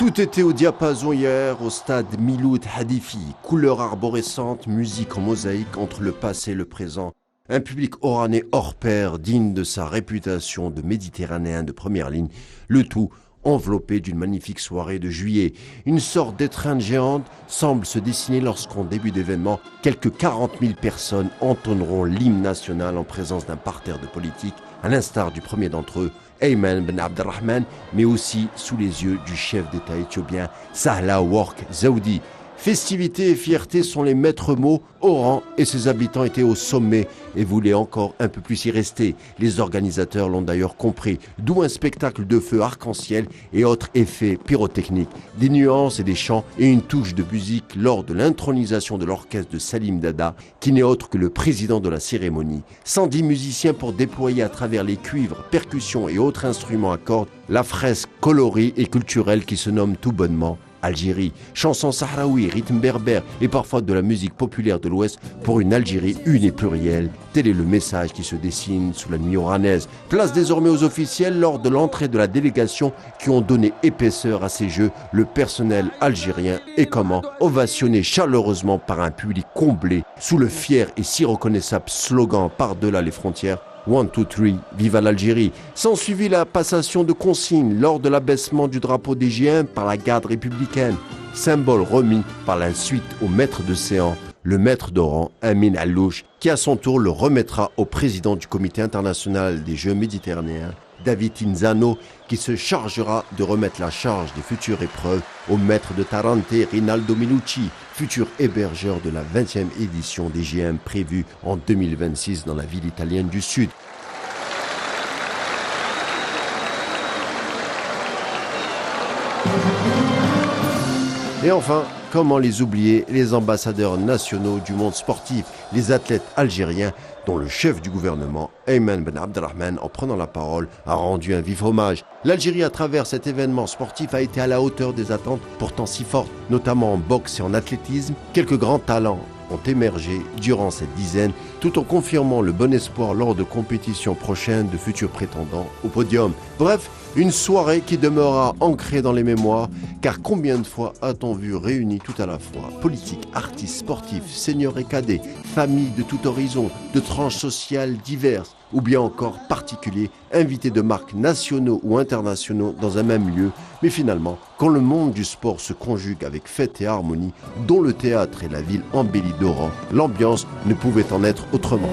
Tout était au diapason hier au stade Miloud Hadifi. Couleurs arborescentes, musique en mosaïque entre le passé et le présent. Un public oranais hors pair, digne de sa réputation de méditerranéen de première ligne. Le tout enveloppé d'une magnifique soirée de juillet. Une sorte d'étreinte géante semble se dessiner lorsqu'en début d'événement, quelques 40 000 personnes entonneront l'hymne national en présence d'un parterre de politiques, à l'instar du premier d'entre eux, Ayman Ben Abdelrahman, mais aussi sous les yeux du chef d'État éthiopien Sahle Work Zewde. Festivité et fierté sont les maîtres mots. Oran et ses habitants étaient au sommet et voulaient encore un peu plus y rester. Les organisateurs l'ont d'ailleurs compris, d'où un spectacle de feu arc-en-ciel et autres effets pyrotechniques, des nuances et des chants et une touche de musique lors de l'intronisation de l'orchestre de Salim Dada, qui n'est autre que le président de la cérémonie. 110 musiciens pour déployer à travers les cuivres, percussions et autres instruments à cordes la fresque colorée et culturelle qui se nomme tout bonnement Algérie. Chansons sahraouis, rythme berbère et parfois de la musique populaire de l'Ouest pour une Algérie une et plurielle. Tel est le message qui se dessine sous la nuit oranaise. Place désormais aux officiels lors de l'entrée de la délégation qui ont donné épaisseur à ces jeux. Le personnel algérien est comment ovationné chaleureusement par un public comblé sous le fier et si reconnaissable slogan par-delà les frontières. 1, 2, 3, vive l'Algérie. S'en suivit la passation de consignes lors de l'abaissement du drapeau des G1 par la garde républicaine, symbole remis par la suite au maître de séance, le maître d'Oran, Amin Allouche, qui à son tour le remettra au président du comité international des Jeux méditerranéens, David Inzano, qui se chargera de remettre la charge des futures épreuves au maître de Tarente, Rinaldo Minucci, futur hébergeur de la 20e édition des GM prévue en 2026 dans la ville italienne du Sud. Et enfin, comment les oublier, les ambassadeurs nationaux du monde sportif, les athlètes algériens dont le chef du gouvernement, Ayman Ben Abdelrahman, en prenant la parole, a rendu un vif hommage. L'Algérie, à travers cet événement sportif, a été à la hauteur des attentes pourtant si fortes, notamment en boxe et en athlétisme. Quelques grands talents ont émergé durant cette dizaine, tout en confirmant le bon espoir lors de compétitions prochaines de futurs prétendants au podium. Bref, une soirée qui demeurera ancrée dans les mémoires, car combien de fois a-t-on vu réunis tout à la fois politiques, artistes, sportifs, seniors et cadets, familles de tout horizon, de tranches sociales diverses, ou bien encore particuliers, invités de marques nationaux ou internationaux dans un même lieu. Mais finalement, quand le monde du sport se conjugue avec fête et harmonie, dont le théâtre et la ville embellie d'Oran, l'ambiance ne pouvait en être autrement.